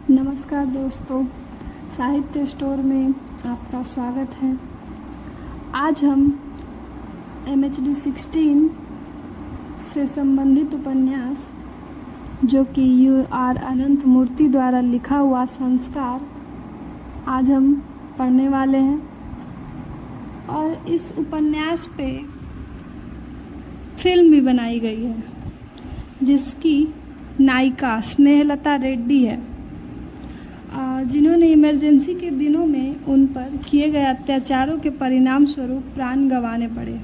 नमस्कार दोस्तों, साहित्य स्टोर में आपका स्वागत है। आज हम MHD 16 से संबंधित उपन्यास जो कि UR अनंत मूर्ति द्वारा लिखा हुआ संस्कार आज हम पढ़ने वाले हैं। और इस उपन्यास पे फिल्म भी बनाई गई है जिसकी नायिका स्नेहलता रेड्डी है, जिन्होंने इमरजेंसी के दिनों में उन पर किए गए अत्याचारों के परिणाम स्वरूप प्राण गंवाने पड़े।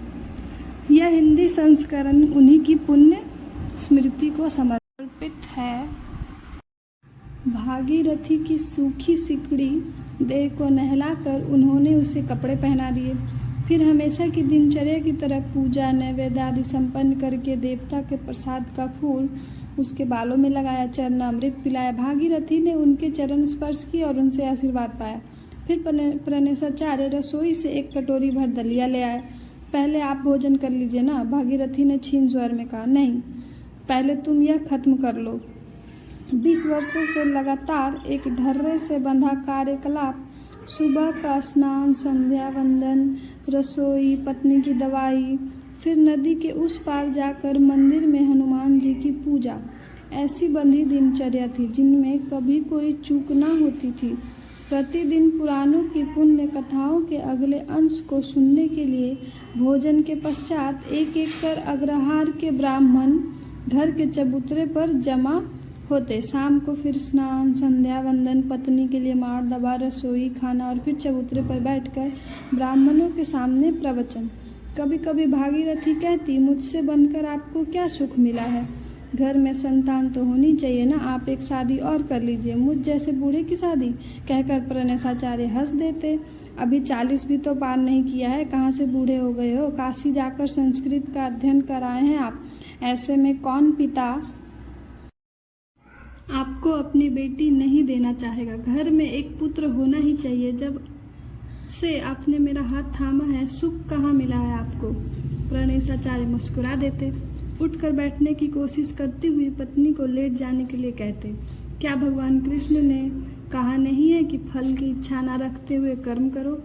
यह हिंदी संस्करण उन्हीं की पुण्य स्मृति को समर्पित है। भागीरथी की सूखी सिकड़ी देह को नहलाकर उन्होंने उसे कपड़े पहना दिए। फिर हमेशा की दिनचर्या की तरह पूजा नैवेद्य आदि संपन्न करके देवता के प्रसाद का फूल उसके बालों में लगाया, चरणामृत पिलाया। भागीरथी ने उनके चरण स्पर्श किए और उनसे आशीर्वाद पाया। फिर प्रणेशाचार्य रसोई से एक कटोरी भर दलिया ले आए। पहले आप भोजन कर लीजिए ना, भागीरथी ने क्षीण स्वर में कहा। नहीं, पहले तुम यह खत्म कर लो। 20 वर्षों से लगातार एक ढर्रे से बंधा कार्यकलाप, सुबह का स्नान, संध्या वंदन, रसोई, पत्नी की दवाई, फिर नदी के उस पार जाकर मंदिर में हनुमान जी की पूजा, ऐसी बंधी दिनचर्या थी जिनमें कभी कोई चूक ना होती थी। प्रतिदिन पुराणों की पुण्य कथाओं के अगले अंश को सुनने के लिए भोजन के पश्चात एक एक कर अग्रहार के ब्राह्मण घर के चबूतरे पर जमा होते। शाम को फिर स्नान, संध्या वंदन, पत्नी के लिए मार दबा, रसोई, खाना और फिर चबूतरे पर बैठकर ब्राह्मणों के सामने प्रवचन। कभी कभी भागीरथी कहती, मुझसे बनकर आपको क्या सुख मिला है? घर में संतान तो होनी चाहिए ना, आप एक शादी और कर लीजिए, मुझ जैसे बूढ़े की शादी, कहकर प्रणेशाचार्य हंस देते। अभी 40 भी तो पार नहीं किया है, कहाँ से बूढ़े हो गए हो? काशी जाकर संस्कृत का अध्ययन कर आए हैं आप। ऐसे में कौन पिता आपको अपनी बेटी नहीं देना चाहेगा? घर में एक पुत्र होना ही चाहिए। जब से आपने मेरा हाथ थामा है, सुख कहाँ मिला है आपको? प्रणेशाचार्य मुस्कुरा देते। उठकर बैठने की कोशिश करती हुई पत्नी को लेट जाने के लिए कहते। क्या भगवान कृष्ण ने कहा नहीं है कि फल की इच्छा न रखते हुए कर्म करो?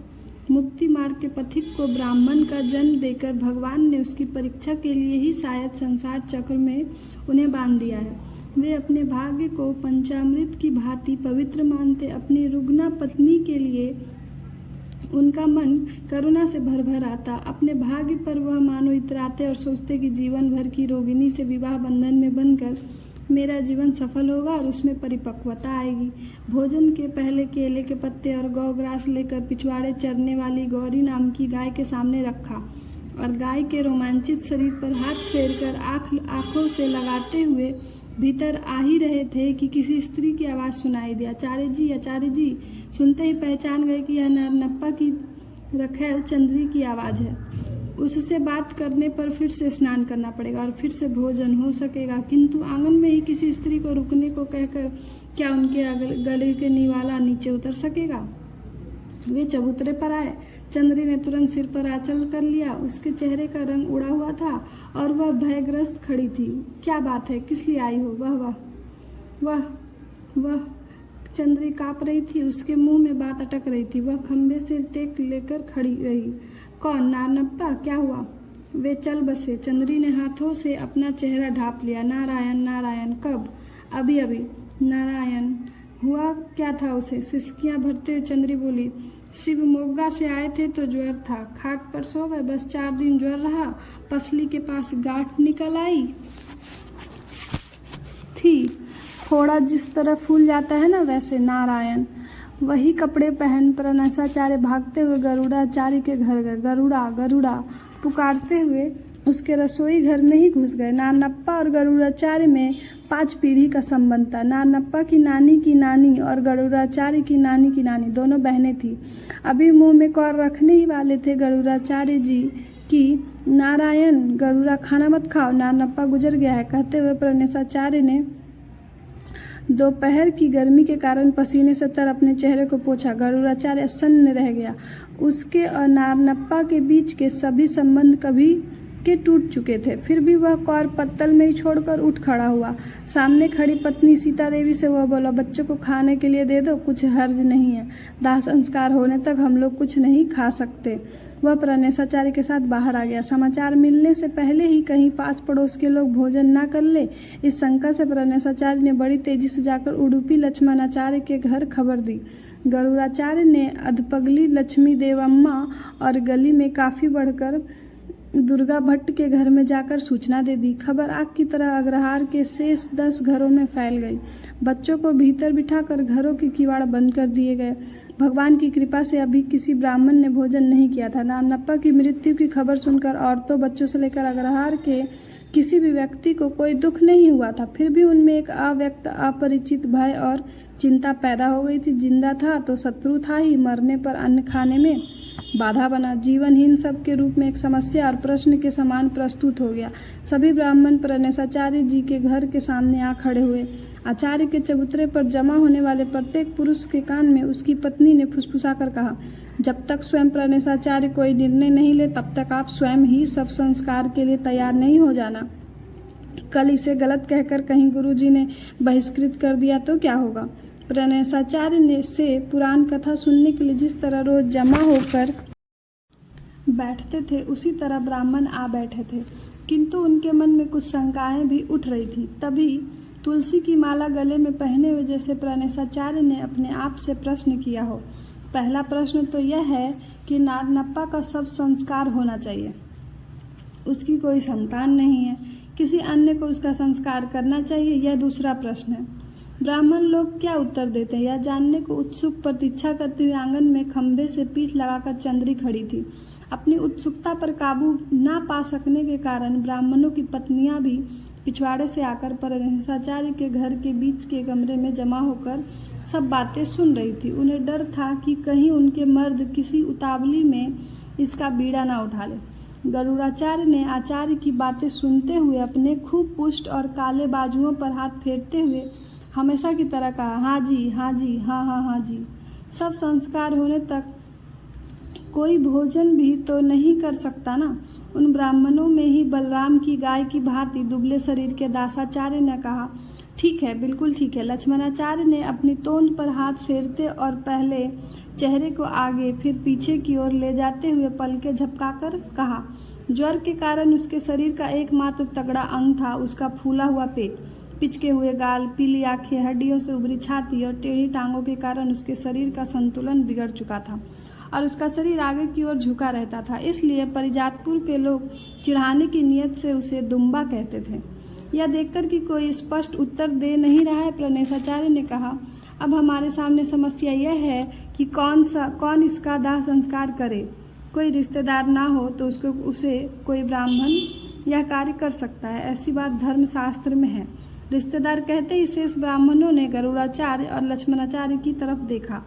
मुक्ति मार्ग के पथिक को ब्राह्मण का जन्म देकर भगवान ने उसकी परीक्षा के लिए ही शायद संसार चक्र में उन्हें बांध दिया है। वे अपने भाग्य को पंचामृत की भांति पवित्र मानते। अपनी रुग्ना पत्नी के लिए उनका मन करुणा से भर भर आता। अपने भाग्य पर वह मानो इतराते और सोचते कि जीवन भर की रोगिणी से विवाह बंधन में बंधकर मेरा जीवन सफल होगा और उसमें परिपक्वता आएगी। भोजन के पहले केले के पत्ते और गौग्रास लेकर पिछवाड़े चरने वाली गौरी नाम की गाय के सामने रखा और गाय के रोमांचित शरीर पर हाथ फेरकर आंखों से लगाते हुए भीतर आ ही रहे थे कि किसी स्त्री की आवाज़ सुनाई दी। आचार्य जी, आचार्य जी। सुनते ही पहचान गए कि यह नारनप्पा की रखैल चंद्री की आवाज़ है। उससे बात करने पर फिर से स्नान करना पड़ेगा और फिर से भोजन हो सकेगा, किंतु आंगन में ही किसी स्त्री को रुकने को कहकर क्या उनके गले के निवाला नीचे उतर सकेगा? वे चबूतरे पर आए। चंद्री ने तुरंत सिर पर आंचल कर लिया। उसके चेहरे का रंग उड़ा हुआ था और वह भयग्रस्त खड़ी थी। क्या बात है? किस लिए आई हो? वह चंद्री काँप रही थी। उसके मुंह में बात अटक रही थी। वह खंबे से टेक लेकर खड़ी रही। कौन? नारनप्पा? क्या हुआ? वे चल बसे। चंद्री ने हाथों से अपना चेहरा ढांप लिया। नारायण, नारायण। कब? अभी अभी। नारायण? हुआ क्या था उसे? सिसकियां भरते हुए चंद्री बोली, शिवमोग्गा से आए थे तो ज्वर था, खाट पर सो गए, बस 4 दिन ज्वर रहा, पसली के पास गांठ निकल आई थी। फोड़ा जिस तरह फूल जाता है ना, वैसे। नारायण? वही कपड़े पहन प्रणेशाचार्य भागते हुए गरुड़ाचार्य के घर गए। गरुड़ा, गरुड़ा पुकारते हुए उसके रसोई घर में ही घुस गए। नारनप्पा और गरुड़ाचार्य में 5 पीढ़ी का संबंध था। नारनप्पा की नानी और गरुड़ाचार्य की नानी दोनों बहनें थीं। अभी मुंह में कौर रखने ही वाले थे गरुड़ाचार्य जी की। नारायण, गरुड़ा खाना मत खाओ, नारनप्पा गुजर गया है, कहते हुए प्रणेशाचार्य ने दोपहर की गर्मी के कारण पसीने से तर अपने चेहरे को पोंछा। गरुड़ाचार्य सन्न रह गया। उसके और नारनप्पा के बीच के सभी संबंध कभी के टूट चुके थे। फिर भी वह कौर पत्तल में ही छोड़कर उठ खड़ा हुआ। सामने खड़ी पत्नी सीता देवी से वह बोला, बच्चों को खाने के लिए दे दो, कुछ हर्ज नहीं है। दाह संस्कार होने तक हम लोग कुछ नहीं खा सकते। वह प्रणेशाचार्य के साथ बाहर आ गया। समाचार मिलने से पहले ही कहीं पास पड़ोस के लोग भोजन न कर ले, इस शंका से प्रणेशाचार्य ने बड़ी तेजी से जाकर उडुपी लक्ष्मणाचार्य के घर खबर दी। गरुड़ाचार्य ने अधपगली लक्ष्मी देवम्मा और गली में काफी बढ़कर दुर्गा भट्ट के घर में जाकर सूचना दे दी। खबर आग की तरह अग्रहार के शेष 10 घरों में फैल गई। बच्चों को भीतर बिठाकर घरों के किवाड़ बंद कर दिए गए। भगवान की कृपा से अभी किसी ब्राह्मण ने भोजन नहीं किया था। नानप्पा की मृत्यु की खबर सुनकर औरतों, बच्चों से लेकर अग्रहार के किसी भी व्यक्ति को कोई दुख नहीं हुआ था। फिर भी उनमें एक अव्यक्त, अपरिचित भय और चिंता पैदा हो गई थी। जिंदा था तो शत्रु था ही, मरने पर अन्न खाने में बाधा बना, जीवनहीन सब के रूप में एक समस्या और प्रश्न के समान प्रस्तुत हो गया। सभी ब्राह्मण प्रणेशाचार्य जी के घर के सामने आ खड़े हुए। आचार्य के चबूतरे पर जमा होने वाले प्रत्येक पुरुष के कान में उसकी पत्नी ने फुसफुसाकर कहा, जब तक स्वयं प्रणेशाचार्य कोई निर्णय नहीं ले तब तक आप स्वयं ही सब संस्कार के लिए तैयार नहीं हो जाना। कल इसे गलत कहकर कहीं गुरुजी ने बहिष्कृत कर दिया तो क्या होगा। प्रणेशाचार्य ने से पुराण कथा सुनने के लिए जिस तरह रोज जमा होकर बैठते थे, उसी तरह ब्राह्मण आ बैठे थे, किंतु उनके मन में कुछ शंकाएं भी उठ रही थी। तभी तुलसी की माला गले में पहने हुए जैसे प्रणेशाचार्य ने अपने आप से प्रश्न किया हो। पहला प्रश्न तो यह है कि नारनप्पा का सब संस्कार होना चाहिए, उसकी कोई संतान नहीं है, किसी अन्य को उसका संस्कार करना चाहिए, यह दूसरा प्रश्न है। ब्राह्मण लोग क्या उत्तर देते हैं यह जानने को उत्सुक प्रतीक्षा करते हुए आंगन में खंभे से पीठ लगाकर चंद्री खड़ी थी। अपनी उत्सुकता पर काबू ना पा सकने के कारण ब्राह्मणों की पत्नियां भी पिछवाड़े से आकर प्रणेशाचार्य के घर के बीच के कमरे में जमा होकर सब बातें सुन रही थी। उन्हें डर था कि कहीं उनके मर्द किसी उतावली में इसका बीड़ा ना उठा ले। गरुड़ाचार्य ने आचार्य की बातें सुनते हुए अपने खूब पुष्ट और काले बाजुओं पर हाथ फेरते हुए हमेशा की तरह कहा, हाँ जी, हाँ जी, हाँ हाँ हाँ जी। सब संस्कार होने तक कोई भोजन भी तो नहीं कर सकता ना। उन ब्राह्मणों में ही बलराम की गाय की भांति दुबले शरीर के दासाचार्य ने कहा, ठीक है, बिल्कुल ठीक है। लक्ष्मणाचार्य ने अपनी तोंद पर हाथ फेरते और पहले चेहरे को आगे फिर पीछे की ओर ले जाते हुए पलके झपकाकर कहा, ज्वर के कारण उसके शरीर का एकमात्र तगड़ा अंग था उसका फूला हुआ पेट, पिचके हुए गाल, पीली आंखें, हड्डियों से उभरी छाती और टेढ़ी टांगों के कारण उसके शरीर का संतुलन बिगड़ चुका था और उसका शरीर आगे की ओर झुका रहता था। इसलिए परिजातपुर के लोग चिढ़ाने की नियत से उसे दुम्बा कहते थे। यह देखकर कि कोई स्पष्ट उत्तर दे नहीं रहा है, प्रणेशाचार्य ने कहा, अब हमारे सामने समस्या यह है कि कौन इसका दाह संस्कार करे। कोई रिश्तेदार ना हो तो उसे कोई ब्राह्मण यह कार्य कर सकता है, ऐसी बात धर्मशास्त्र में है। रिश्तेदार कहते ही शेष ब्राह्मणों ने गरुड़ाचार्य और लक्ष्मणाचार्य की तरफ देखा,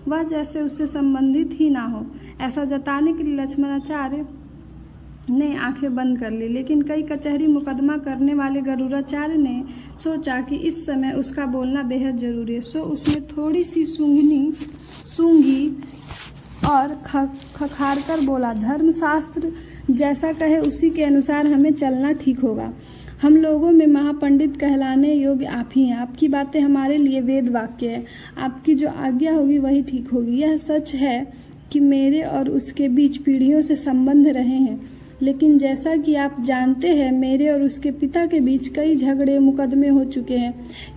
वह जैसे उससे संबंधित ही ना हो। ऐसा जताने के लिए लक्ष्मणाचार्य ने आंखें बंद कर ली, लेकिन कई कचहरी मुकदमा करने वाले गरुड़ाचार्य ने सोचा कि इस समय उसका बोलना बेहद जरूरी है, सो उसने थोड़ी सी सूंघी और खखार कर बोला, धर्मशास्त्र जैसा कहे उसी के अनुसार हमें चलना ठीक होगा। हम लोगों में महापंडित कहलाने योग्य आप ही हैं। आपकी बातें हमारे लिए वेद वाक्य है। आपकी जो आज्ञा होगी वही ठीक होगी। यह सच है कि मेरे और उसके बीच पीढ़ियों से संबंध रहे हैं, लेकिन जैसा कि आप जानते हैं मेरे और उसके पिता के बीच कई झगड़े मुकदमे हो चुके हैं।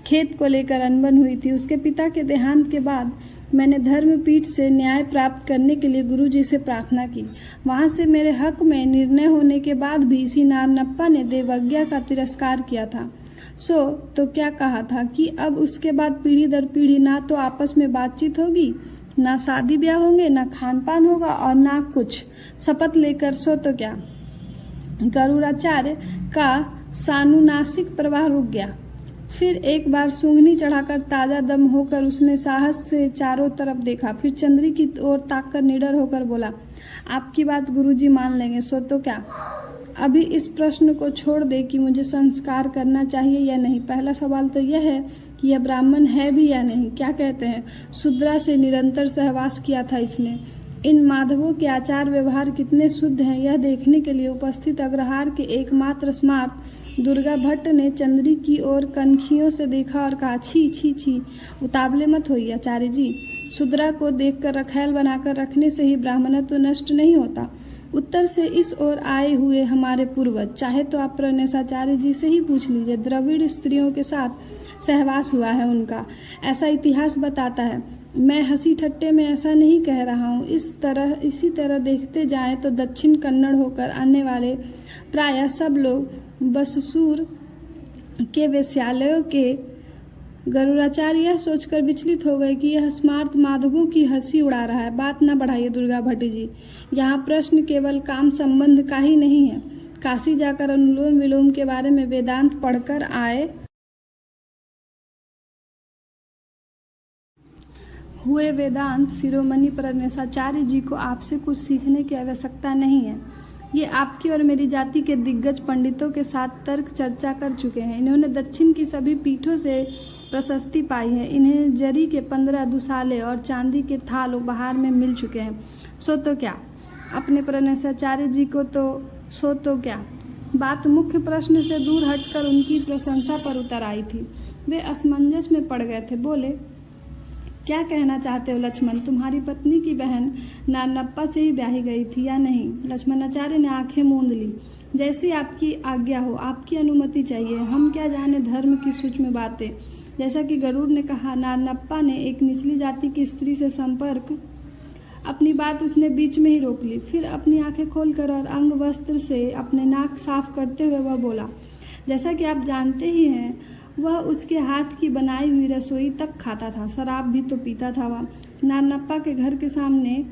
खेत को लेकर अनबन हुई थी। उसके पिता के देहांत के बाद मैंने धर्मपीठ से न्याय प्राप्त करने के लिए गुरुजी से प्रार्थना की। वहां से मेरे हक में निर्णय होने के बाद भी इसी नारनप्पा ने देवज्ञा का तिरस्कार किया था। तो क्या कहा था कि अब उसके बाद पीढ़ी दर पीढ़ी ना तो आपस में बातचीत होगी, ना शादी ब्याह होंगे, ना खान पान होगा और ना कुछ। शपथ लेकर सो तो क्या। गरुड़ाचार्य का सानुनासिक प्रवाह रुक गया। फिर एक बार सूंघनी चढ़ाकर ताजा दम होकर उसने साहस से चारों तरफ देखा, फिर चंद्री की ओर ताककर निडर होकर बोला, आपकी बात गुरुजी मान लेंगे, सो तो क्या। अभी इस प्रश्न को छोड़ दे कि मुझे संस्कार करना चाहिए या नहीं। पहला सवाल तो यह है कि यह ब्राह्मण है भी या नहीं। क्या कहते हैं, शूद्रा से निरंतर सहवास किया था इसने, इन माधवों के आचार व्यवहार कितने शुद्ध हैं, यह देखने के लिए उपस्थित अग्रहार के एकमात्र स्मार्त दुर्गा भट्ट ने चंद्री की ओर कनखियों से देखा और कहा, छी छी छी, उतावले मत होइए आचार्य जी। शूद्रा को देखकर रखैल बनाकर रखने से ही ब्राह्मणत्व नष्ट नहीं होता। उत्तर से इस ओर आए हुए हमारे पूर्वज, चाहे तो आप प्रणेशाचार्य जी से ही पूछ लीजिए, द्रविड़ स्त्रियों के साथ सहवास हुआ है उनका, ऐसा इतिहास बताता है। मैं हंसी ठट्टे में ऐसा नहीं कह रहा हूँ। इसी तरह देखते जाएं तो दक्षिण कन्नड़ होकर आने वाले प्रायः सब लोग बससूर के वेश्यालयों के गरुड़ाचार्य यह सोचकर विचलित हो गए कि यह स्मार्त माधवों की हंसी उड़ा रहा है। बात न बढ़ाइए दुर्गा भट्ट जी, यहाँ प्रश्न केवल काम संबंध का ही नहीं है। काशी जाकर अनुलोम विलोम के बारे में वेदांत पढ़कर आए हुए वेदांत शिरोमणि प्रणेशाचार्य जी को आपसे कुछ सीखने की आवश्यकता नहीं है। ये आपकी और मेरी जाति के दिग्गज पंडितों के साथ तर्क चर्चा कर चुके हैं। इन्होंने दक्षिण की सभी पीठों से प्रशस्ति पाई है। इन्हें जरी के 15 दुसाले और चांदी के थाल उपहार में मिल चुके हैं। सो तो क्या, अपने प्रणेशाचार्य जी को तो सो तो क्या। बात मुख्य प्रश्न से दूर हटकर उनकी प्रशंसा पर उतर आई थी। वे असमंजस में पड़ गए थे। बोले, क्या कहना चाहते हो लक्ष्मण? तुम्हारी पत्नी की बहन नारनप्पा से ही ब्याही गई थी या नहीं? लक्ष्मणाचार्य ने आंखें मूंद ली। जैसी आपकी आज्ञा हो, आपकी अनुमति चाहिए। हम क्या जाने धर्म की सूक्ष्म बातें। जैसा कि गरुड़ ने कहा, नारनप्पा ने एक निचली जाति की स्त्री से संपर्क। अपनी बात उसने बीच में ही रोक ली। फिर अपनी आंखें खोलकर और अंग वस्त्र से अपने नाक साफ करते हुए वह बोला, जैसा कि आप जानते ही हैं, वह उसके हाथ की बनाई हुई रसोई तक खाता था, शराब भी तो पीता था वह। नारनप्पा के घर के सामने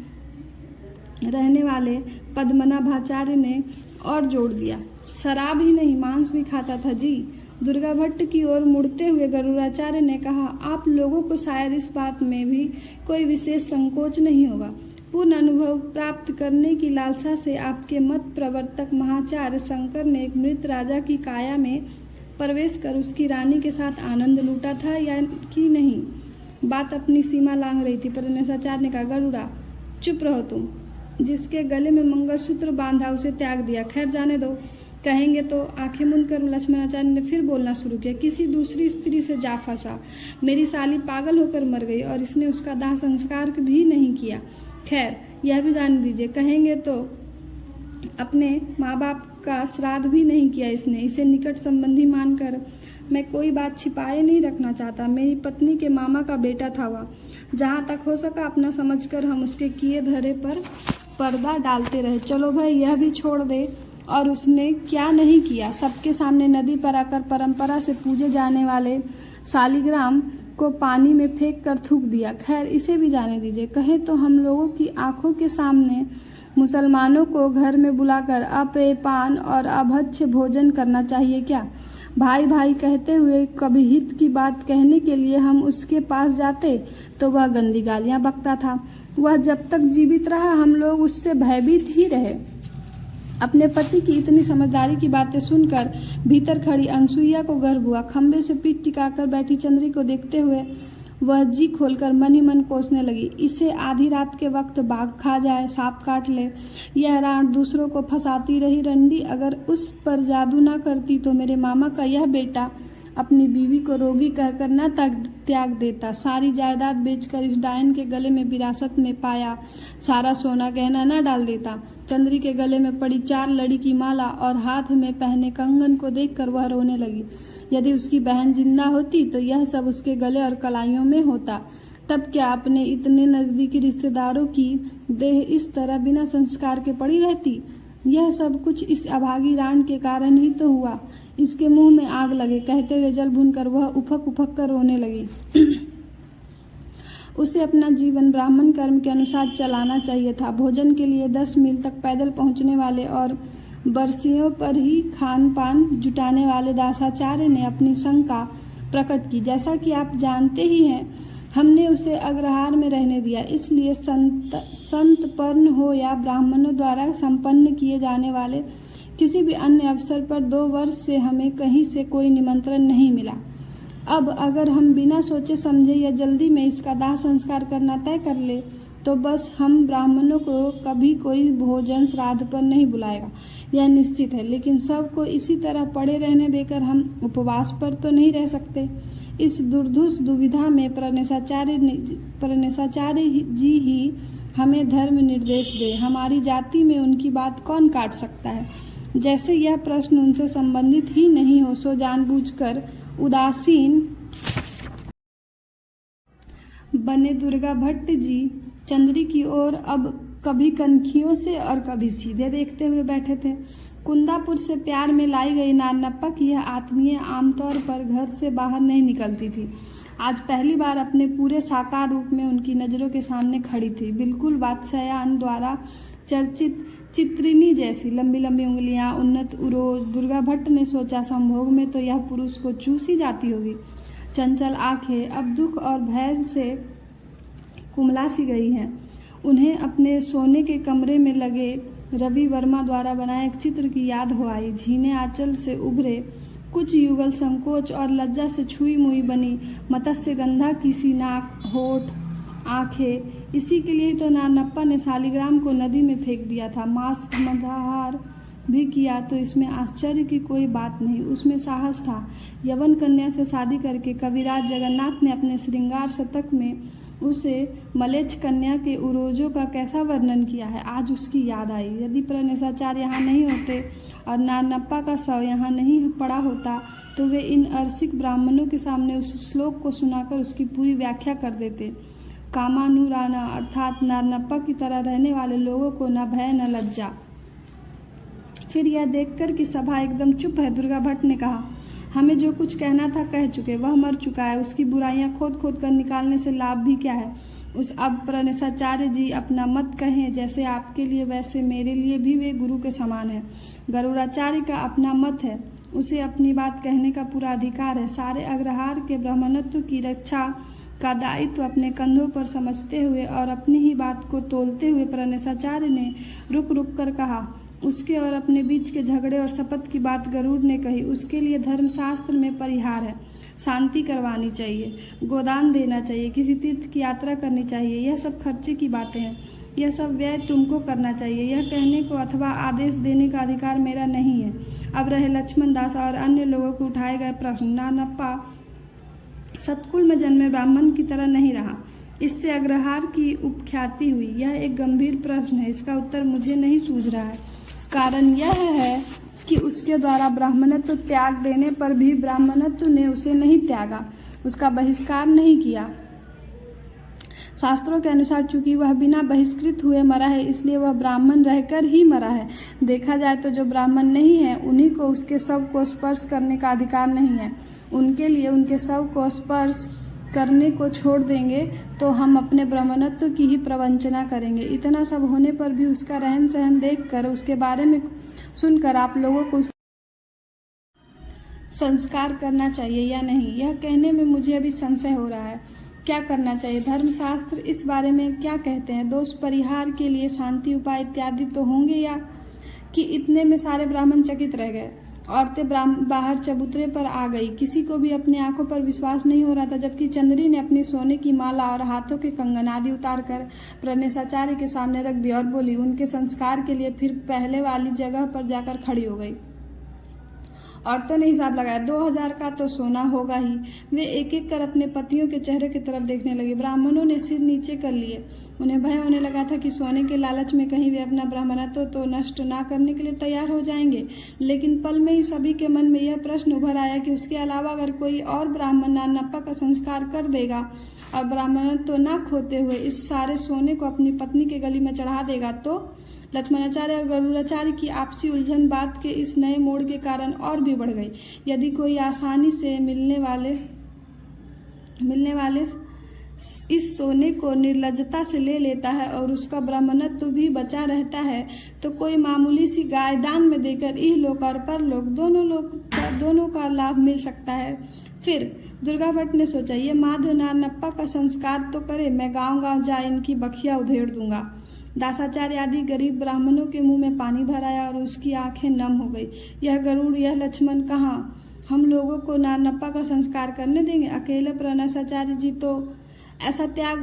रहने वाले पद्मनाभाचार्य ने और जोड़ दिया, शराब ही नहीं मांस भी खाता था जी। दुर्गा भट्ट की ओर मुड़ते हुए गरुड़ाचार्य ने कहा, आप लोगों को शायद इस बात में भी कोई विशेष संकोच नहीं होगा। पूर्ण अनुभव प्राप्त करने की लालसा से आपके मत प्रवर्तक महाचार्य शंकर ने एक मृत राजा की काया में प्रवेश कर उसकी रानी के साथ आनंद लूटा था या कि नहीं? बात अपनी सीमा लांघ रही थी। प्रणेशाचार्य ने कहा, गरुड़ा चुप रहो तुम। जिसके गले में मंगलसूत्र बांधा उसे त्याग दिया। खैर जाने दो, कहेंगे तो। आंखें मूंद कर लक्ष्मणाचार्य ने फिर बोलना शुरू किया, किसी दूसरी स्त्री से जा फंसा। मेरी साली पागल होकर मर गई और इसने उसका दाह संस्कार भी नहीं किया। खैर यह भी जान दीजिए, कहेंगे तो अपने माँ बाप का श्राद्ध भी नहीं किया इसने। इसे निकट संबंधी मानकर मैं कोई बात छिपाए नहीं रखना चाहता। मेरी पत्नी के मामा का बेटा था वह। जहाँ तक हो सका अपना समझकर हम उसके किए धरे पर पर्दा डालते रहे। चलो भाई, यह भी छोड़ दे। और उसने क्या नहीं किया। सबके सामने नदी पर आकर परंपरा से पूजे जाने वाले शालिग्राम को पानी में फेंक कर थूक दिया। खैर इसे भी जाने दीजिए। कहे तो हम लोगों की आंखों के सामने मुसलमानों को घर में बुलाकर अपेय पान और अभक्ष्य भोजन करना चाहिए क्या? भाई भाई कहते हुए कभी हित की बात कहने के लिए हम उसके पास जाते तो वह गंदी गालियां बकता था। वह जब तक जीवित रहा हम लोग उससे भयभीत ही रहे। अपने पति की इतनी समझदारी की बातें सुनकर भीतर खड़ी अनसुईया को गर्व हुआ। खंबे से पीठ टिकाकर बैठी चंद्री को देखते हुए वह जी खोलकर मन ही मन कोसने लगी। इसे आधी रात के वक्त बाघ खा जाए, सांप काट ले, यह राण दूसरों को फंसाती रही रंडी अगर उस पर जादू ना करती तो मेरे मामा का यह बेटा अपनी बीवी को रोगी कहकर न त्याग देता। सारी जायदाद बेचकर इस डायन के गले में विरासत में पाया सारा सोना गहना न डाल देता। चंद्री के गले में पड़ी 4 लड़ी की माला और हाथ में पहने कंगन को देखकर वह रोने लगी। यदि उसकी बहन जिंदा होती तो यह सब उसके गले और कलाइयों में होता। तब क्या अपने इतने नजदीकी रिश्तेदारों की देह इस तरह बिना संस्कार के पड़ी रहती? यह सब कुछ इस अभागी राण के कारण ही तो हुआ। इसके मुंह में आग लगे, कहते हुए जल भूनकर वह उफक उफक कर रोने लगी। उसे अपना जीवन ब्राह्मण कर्म के अनुसार चलाना चाहिए था। भोजन के लिए 10 मील तक पैदल पहुंचने वाले और बरसियों पर ही खान पान जुटाने वाले दासाचार्य ने अपनी शंका प्रकट की। जैसा कि आप जानते ही हैं, हमने उसे अग्रहार में रहने दिया, इसलिए संत पर्ण हो या ब्राह्मणों द्वारा संपन्न किए जाने वाले किसी भी अन्य अवसर पर 2 वर्ष से हमें कहीं से कोई निमंत्रण नहीं मिला। अब अगर हम बिना सोचे समझे या जल्दी में इसका दाह संस्कार करना तय कर ले तो बस हम ब्राह्मणों को कभी कोई भोजन श्राद्ध पर नहीं बुलाएगा, यह निश्चित है। लेकिन सबको इसी तरह पड़े रहने देकर हम उपवास पर तो नहीं रह सकते। इस दुर्धुष दुविधा में प्रणेशाचार्य जी ही हमें धर्म निर्देश दे। हमारी जाति में उनकी बात कौन काट सकता है? जैसे यह प्रश्न उनसे संबंधित ही नहीं हो, सो जानबूझकर उदासीन बने दुर्गा भट्ट जी चंद्री की ओर अब कभी कनखियों से और कभी सीधे देखते हुए बैठे थे। कुंदापुर से प्यार में लाई गई नानप्पा की यह आत्मीय आमतौर पर घर से बाहर नहीं निकलती थी। आज पहली बार अपने पूरे साकार रूप में उनकी नज़रों के सामने खड़ी थी, बिल्कुल वात्स्यायन द्वारा चर्चित चित्रिनी जैसी, लंबी लंबी उंगलियां, उन्नत उरोज। दुर्गा भट्ट ने सोचा, संभोग में तो यह पुरुष को चूस ही जाती होगी। चंचल आंखें अब दुख और भय से कुमला सी गई हैं। उन्हें अपने सोने के कमरे में लगे रवि वर्मा द्वारा बनाए एक चित्र की याद हो आई। झीने आंचल से उभरे कुछ युगल संकोच और लज्जा से छुई मुई बनी मत्स्य गंधा की सी नाक, होठ, आंखें। इसी के लिए तो नानप्पा ने शालिग्राम को नदी में फेंक दिया था। मांस मदाहार भी किया तो इसमें आश्चर्य की कोई बात नहीं, उसमें साहस था। यवन कन्या से शादी करके कविराज जगन्नाथ ने अपने श्रृंगार शतक में उसे मलेच्छ कन्या के उरोजों का कैसा वर्णन किया है। आज उसकी याद आई। यदि प्रणेशाचार्य यहाँ नहीं होते और नानप्पा का शव यहाँ नहीं पड़ा होता तो वे इन अरसिक ब्राह्मणों के सामने उस श्लोक को सुनाकर उसकी पूरी व्याख्या कर देते। कामानुराना अर्थात नानप्पा की तरह रहने वाले लोगों को न भय न लज्जा। फिर यह देखकर कि सभा एकदम चुप है, दुर्गा भट्ट ने कहा, हमें जो कुछ कहना था कह चुके, वह मर चुका है। उसकी बुराइयां खोद खोद कर निकालने से लाभ भी क्या है। उस अब प्रणेशाचार्य जी अपना मत कहें, जैसे आपके लिए वैसे मेरे लिए भी वे गुरु के समान है। गरुड़ाचार्य का अपना मत है, उसे अपनी बात कहने का पूरा अधिकार है। सारे अग्रहार के ब्राह्मणत्व की रक्षा का दायित्व अपने कंधों पर समझते हुए और अपनी ही बात को तोलते हुए प्रणेशाचार्य ने रुक रुक कर कहा। उसके और अपने बीच के झगड़े और शपथ की बात गरुड़ ने कही। उसके लिए धर्मशास्त्र में परिहार है, शांति करवानी चाहिए, गोदान देना चाहिए, किसी तीर्थ की यात्रा करनी चाहिए। यह सब खर्चे की बातें हैं, यह सब व्यय तुमको करना चाहिए। यह कहने को अथवा आदेश देने का अधिकार मेरा नहीं है। अब रहे लक्ष्मण दास और अन्य लोगों को उठाए गए प्रश्न। नानप्पा सतकुल में जन्मे ब्राह्मण की तरह नहीं रहा, इससे अग्रहार की उपख्याति हुई। यह एक गंभीर प्रश्न है, इसका उत्तर मुझे नहीं सूझ रहा है। कारण यह है कि उसके द्वारा ब्राह्मणत्व त्याग देने पर भी ब्राह्मणत्व ने उसे नहीं त्यागा, उसका बहिष्कार नहीं किया। शास्त्रों के अनुसार चूंकि वह बिना बहिष्कृत हुए मरा है, इसलिए वह ब्राह्मण रहकर ही मरा है। देखा जाए तो जो ब्राह्मण नहीं है उन्हीं को उसके शव को स्पर्श करने का अधिकार नहीं है। उनके लिए उनके शव को स्पर्श करने को छोड़ देंगे तो हम अपने ब्राह्मणत्व की ही प्रवंचना करेंगे। इतना सब होने पर भी उसका रहन सहन देखकर, उसके बारे में सुनकर आप लोगों को संस्कार करना चाहिए या नहीं, यह कहने में मुझे अभी संशय हो रहा है। क्या करना चाहिए? धर्मशास्त्र इस बारे में क्या कहते हैं? दोष परिहार के लिए शांति उपाय इत्यादि तो होंगे, या कि इतने में सारे ब्राह्मण चकित रह गए। औरतें बाहर चबूतरे पर आ गई। किसी को भी अपनी आंखों पर विश्वास नहीं हो रहा था, जबकि चंद्री ने अपनी सोने की माला और हाथों के कंगन आदि उतार कर प्रणेशाचार्य के सामने रख दिया और बोली। उनके संस्कार के लिए फिर पहले वाली जगह पर जाकर खड़ी हो गई। औरतों ने हिसाब लगाया, 2000 का तो सोना होगा ही। वे एक एक कर अपने पतियों के चेहरे की तरफ देखने लगी। ब्राह्मणों ने सिर नीचे कर लिए। उन्हें भय होने लगा था कि सोने के लालच में कहीं वे अपना ब्राह्मणत्व तो नष्ट ना करने के लिए तैयार हो जाएंगे। लेकिन पल में ही सभी के मन में यह प्रश्न उभर आया कि उसके अलावा अगर कोई और ब्राह्मण नानप्पा का संस्कार कर देगा और ब्राह्मणत्व न खोते हुए इस सारे सोने को अपनी पत्नी के गली में चढ़ा देगा तो लक्ष्मणाचार्य और गरुड़ाचार्य की आपसी उलझन बात के इस नए मोड़ के कारण और भी बढ़ गई। यदि कोई आसानी से मिलने वाले इस सोने को निर्लज्जता से ले लेता है और उसका ब्राह्मणत्व भी बचा रहता है तो कोई मामूली सी गाय दान में देकर इहलोक और परलोक दोनों का लाभ मिल सकता है। फिर दुर्गा भट्ट ने सोचा, ये माधव नानप्पा का संस्कार तो करे, मैं गांव गांव जा इनकी बखिया उधेड़ दूंगा। दासाचार्य आदि गरीब ब्राह्मणों के मुंह में पानी भर आया और उसकी आंखें नम हो गई। यह गरुड़, यह लक्ष्मण कहाँ? हम लोगों को नारनप्पा का संस्कार करने देंगे? अकेले प्रणसाचार्य जी तो ऐसा त्याग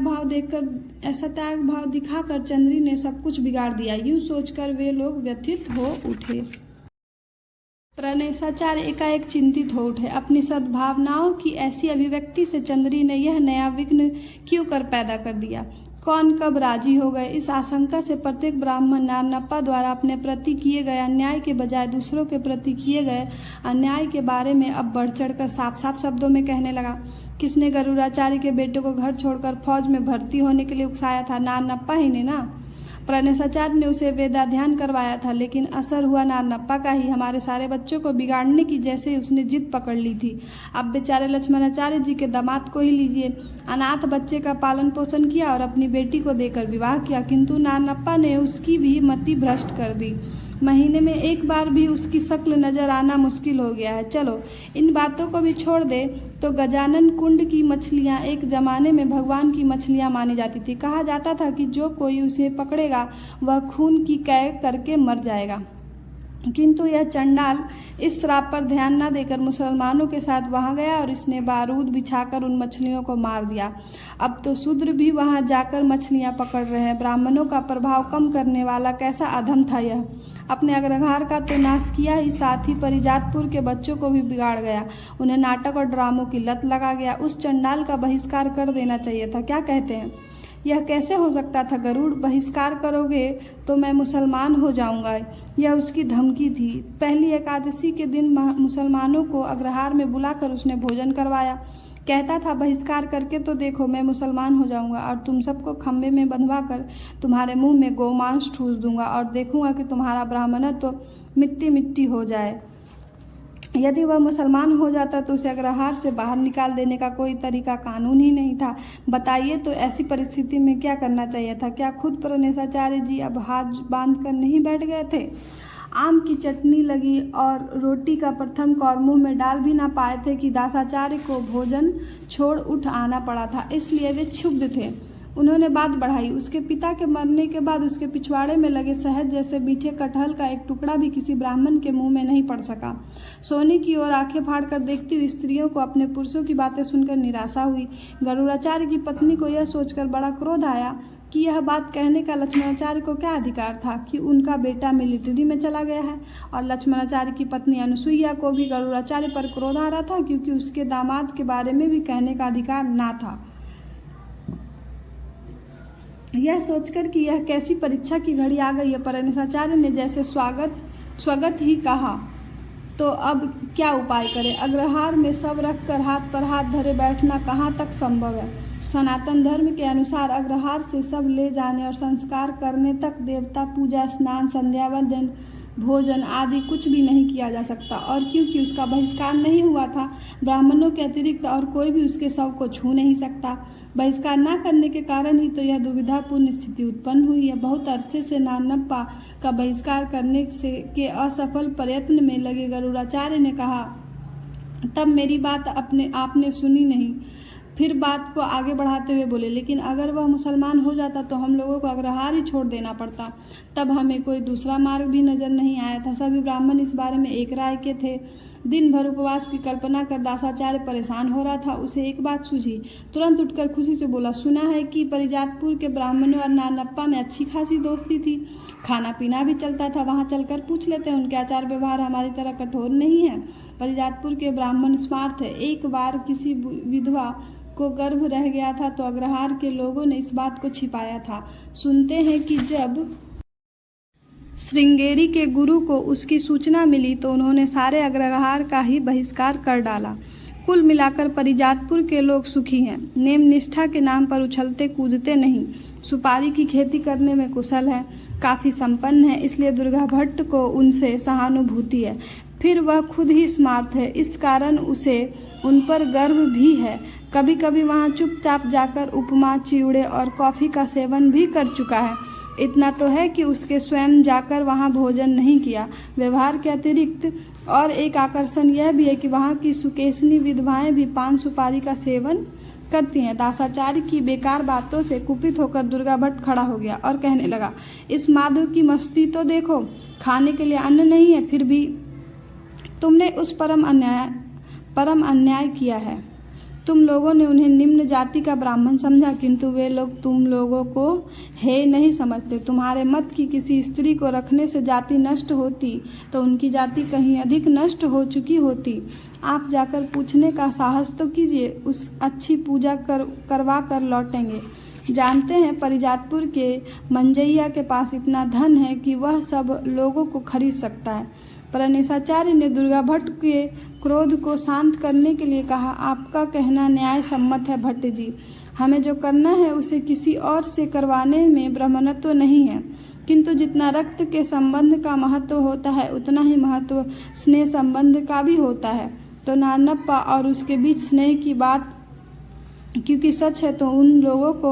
भाव दिखाकर चंद्री ने सब कुछ बिगाड़ दिया। यूं सोचकर वे लोग व्यथित हो उठे। प्रणसाचार्य एकाएक चिंतित हो उठे। अपनी सद्भावनाओं की ऐसी अभिव्यक्ति से चंद्री ने यह नया विघ्न क्यों कर पैदा कर दिया? कौन कब राजी हो गए? इस आशंका से प्रत्येक ब्राह्मण नारनप्पा द्वारा अपने प्रति किए गए अन्याय के बजाय दूसरों के प्रति किए गए अन्याय के बारे में अब बढ़ चढ़कर साफ साफ शब्दों में कहने लगा। किसने गरुड़ाचार्य के बेटे को घर छोड़कर फौज में भर्ती होने के लिए उकसाया था? नारनप्पा ही ने ना। प्रणसाचार्य ने उसे वेदाध्ययन करवाया था, लेकिन असर हुआ नारनप्पा का ही। हमारे सारे बच्चों को बिगाड़ने की जैसे उसने जिद पकड़ ली थी। अब बेचारे लक्ष्मणाचार्य जी के दामाद को ही लीजिए। अनाथ बच्चे का पालन पोषण किया और अपनी बेटी को देकर विवाह किया, किंतु नारनप्पा ने उसकी भी मति भ्रष्ट कर दी। महीने में एक बार भी उसकी शक्ल नजर आना मुश्किल हो गया है। चलो इन बातों को भी छोड़ दे तो गजानन कुंड की मछलियां एक जमाने में भगवान की मछलियां मानी जाती थी। कहा जाता था कि जो कोई उसे पकड़ेगा वह खून की कैद करके मर जाएगा, किंतु यह चंडाल इस श्राप पर ध्यान न देकर मुसलमानों के साथ वहां गया और इसने बारूद बिछाकर उन मछलियों को मार दिया। अब तो शूद्र भी वहां जाकर मछलियां पकड़ रहे हैं। ब्राह्मणों का प्रभाव कम करने वाला कैसा अधम था यह! अपने अग्रहार का तो नाश किया ही, साथ ही परिजातपुर के बच्चों को भी बिगाड़ गया। उन्हें नाटक और ड्रामों की लत लगा गया। उस चंडाल का बहिष्कार कर देना चाहिए था। क्या कहते हैं? यह कैसे हो सकता था गरुड़? बहिष्कार करोगे तो मैं मुसलमान हो जाऊंगा, यह उसकी धमकी थी। पहली एकादशी के दिन मुसलमानों को अग्रहार में बुलाकर उसने भोजन करवाया। कहता था बहिष्कार करके तो देखो मैं मुसलमान हो जाऊंगा और तुम सबको खंबे में बंधवा कर तुम्हारे मुंह में गोमांस ठूस दूंगा और देखूंगा कि तुम्हारा ब्राह्मणत्व तो मिट्टी मिट्टी हो जाए। यदि वह मुसलमान हो जाता तो उसे अग्रहार से बाहर निकाल देने का कोई तरीका कानून ही नहीं था। बताइए तो ऐसी परिस्थिति में क्या करना चाहिए था? क्या खुद प्रणसाचार्य जी अब हाथ बांध कर नहीं बैठ गए थे? आम की चटनी लगी और रोटी का प्रथम कौर मुंह में डाल भी ना पाए थे कि दासाचार्य को भोजन छोड़ उठ आना पड़ा था, इसलिए वे क्षुब्ध थे। उन्होंने बात बढ़ाई। उसके पिता के मरने के बाद उसके पिछवाड़े में लगे शहद जैसे मीठे कटहल का एक टुकड़ा भी किसी ब्राह्मण के मुंह में नहीं पड़ सका। सोने की ओर आंखें फाड़कर देखती हुई स्त्रियों को अपने पुरुषों की बातें सुनकर निराशा हुई। गरुड़ाचार्य की पत्नी को यह सोचकर बड़ा क्रोध आया कि यह बात कहने का लक्ष्मणाचार्य को क्या अधिकार था कि उनका बेटा मिलिट्री में चला गया है। और लक्ष्मणाचार्य की पत्नी अनुसुईया को भी गरुड़ाचार्य पर क्रोध आ रहा था, क्योंकि उसके दामाद के बारे में भी कहने का अधिकार ना था। यह सोचकर कि यह कैसी परीक्षा की घड़ी आ गई है, प्रणसाचार्य ने जैसे स्वागत ही कहा, तो अब क्या उपाय करें? अग्रहार में सब रखकर हाथ पर हाथ धरे बैठना कहाँ तक संभव है? सनातन धर्म के अनुसार अग्रहार से सब ले जाने और संस्कार करने तक देवता पूजा, स्नान, संध्या वंदन, भोजन आदि कुछ भी नहीं किया जा सकता। और क्योंकि उसका बहिष्कार नहीं हुआ था, ब्राह्मणों के अतिरिक्त और कोई भी उसके शव को छू नहीं सकता। बहिष्कार न करने के कारण ही तो यह दुविधापूर्ण स्थिति उत्पन्न हुई है। बहुत अरसे से नारनप्पा का बहिष्कार करने के असफल प्रयत्न में लगे गरुड़ाचार्य ने कहा, तब मेरी बात आपने सुनी नहीं। फिर बात को आगे बढ़ाते हुए बोले, लेकिन अगर वह मुसलमान हो जाता तो हम लोगों को अग्रहार ही छोड़ देना पड़ता। तब हमें कोई दूसरा मार्ग भी नजर नहीं आया था। सभी ब्राह्मण इस बारे में एक राय के थे। दिन भर उपवास की कल्पना कर दासाचार्य परेशान हो रहा था। उसे एक बात सूझी। तुरंत उठकर खुशी से बोला, सुना है कि परिजातपुर के ब्राह्मणों और नारनप्पा में अच्छी खासी दोस्ती थी, खाना पीना भी चलता था। वहां चलकर पूछ लेते हैं, उनके आचार व्यवहार हमारी तरह कठोर नहीं है। परिजातपुर के ब्राह्मण स्मार्ट है। एक बार किसी विधवा को गर्भ रह गया था तो अग्रहार के लोगों ने इस बात को छिपाया था। सुनते हैं कि जब श्रृंगेरी के गुरु को उसकी सूचना मिली तो उन्होंने सारे अग्रहार का ही बहिष्कार कर डाला। कुल मिलाकर परिजातपुर के लोग सुखी हैं। नेम निष्ठा के नाम पर उछलते कूदते नहीं, सुपारी की खेती करने में कुशल है, काफी संपन्न है, इसलिए दुर्गा भट्ट को उनसे सहानुभूति है। फिर वह खुद ही स्मार्ट है, इस कारण उसे उन पर गर्व भी है। कभी कभी वहाँ चुपचाप जाकर उपमा, चिवड़े और कॉफी का सेवन भी कर चुका है। इतना तो है कि उसके स्वयं जाकर वहाँ भोजन नहीं किया। व्यवहार के अतिरिक्त और एक आकर्षण यह भी है कि वहाँ की सुकेशनी विधवाएं भी पान सुपारी का सेवन करती हैं। दासाचार्य की बेकार बातों से कुपित होकर दुर्गा भट्ट खड़ा हो गया और कहने लगा, इस माधव की मस्ती तो देखो, खाने के लिए अन्न नहीं है, फिर भी तुमने उस परम परम अन्याय किया है। तुम लोगों ने उन्हें निम्न जाति का ब्राह्मण समझा, किंतु वे लोग तुम लोगों को हे नहीं समझते। तुम्हारे मत की किसी स्त्री को रखने से जाति नष्ट होती तो उनकी जाति कहीं अधिक नष्ट हो चुकी होती। आप जाकर पूछने का साहस तो कीजिए, उस अच्छी पूजा करवा कर लौटेंगे। जानते हैं परिजातपुर के मंजैया के पास इतना धन है कि वह सब लोगों को खरीद सकता है। प्रणेशाचार्य ने दुर्गा भट्ट के क्रोध को शांत करने के लिए कहा, आपका कहना न्याय सम्मत है भट्ट जी। हमें जो करना है उसे किसी और से करवाने में ब्राह्मणत्व नहीं है, किंतु जितना रक्त के संबंध का महत्व होता है उतना ही महत्व स्नेह संबंध का भी होता है। तो नारनप्पा और उसके बीच स्नेह की बात क्योंकि सच है तो उन लोगों को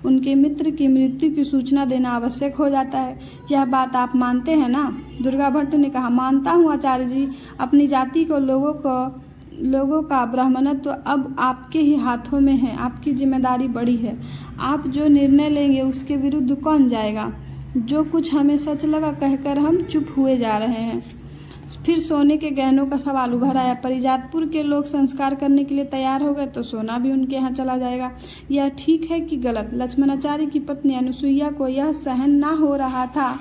उनके मित्र की मृत्यु की सूचना देना आवश्यक हो जाता है। यह बात आप मानते हैं ना? दुर्गा भट्ट ने कहा, मानता हूँ आचार्य जी। अपनी जाति को लोगों का ब्राह्मणत्व अब आपके ही हाथों में है। आपकी जिम्मेदारी बड़ी है। आप जो निर्णय लेंगे उसके विरुद्ध कौन जाएगा? जो कुछ हमें सच लगा कहकर हम चुप हुए जा रहे हैं। फिर सोने के गहनों का सवाल उभर आया। परिजातपुर के लोग संस्कार करने के लिए तैयार हो गए तो सोना भी उनके यहाँ चला जाएगा। यह ठीक है कि गलत? लक्ष्मणाचार्य की पत्नी अनुसुईया को यह सहन ना हो रहा था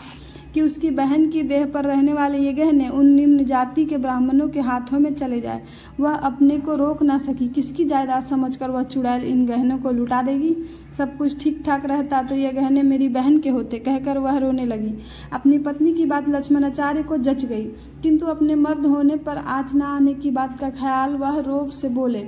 कि उसकी बहन की देह पर रहने वाले ये गहने उन निम्न जाति के ब्राह्मणों के हाथों में चले जाए। वह अपने को रोक ना सकी। किसकी जायदाद समझकर वह चुड़ैल इन गहनों को लुटा देगी? सब कुछ ठीक ठाक रहता तो ये गहने मेरी बहन के होते, कहकर वह रोने लगी। अपनी पत्नी की बात लक्ष्मणाचार्य को जच गई, किंतु अपने मर्द होने पर आँच न आने की बात का ख्याल वह रोब से बोले,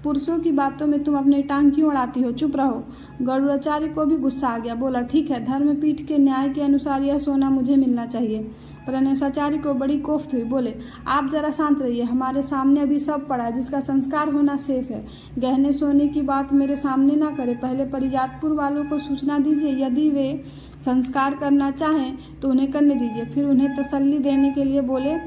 पुरुषों की बातों में तुम अपनी टांग क्यों अड़ाती हो? चुप रहो। गरुड़ाचार्य को भी गुस्सा आ गया। बोला, ठीक है, धर्मपीठ के न्याय के अनुसार यह सोना मुझे मिलना चाहिए। प्रणेशाचार्य को बड़ी कोफ्त हुई। बोले, आप जरा शांत रहिए। हमारे सामने अभी सब पड़ा है जिसका संस्कार होना शेष है। गहने सोने की बात मेरे सामने ना करे। पहले परिजातपुर वालों को सूचना दीजिए। यदि वे संस्कार करना चाहें तो उन्हें करने दीजिए। फिर उन्हें तसल्ली देने के लिए बोले,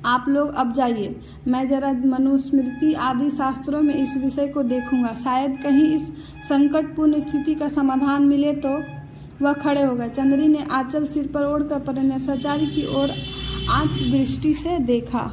आप लोग अब जाइए। मैं जरा मनुस्मृति आदि शास्त्रों में इस विषय को देखूंगा। शायद कहीं इस संकटपूर्ण स्थिति का समाधान मिले। तो वह खड़े हो गए। चंद्री ने आंचल सिर पर ओढ़कर प्रणेशाचार्य की ओर आंख दृष्टि से देखा।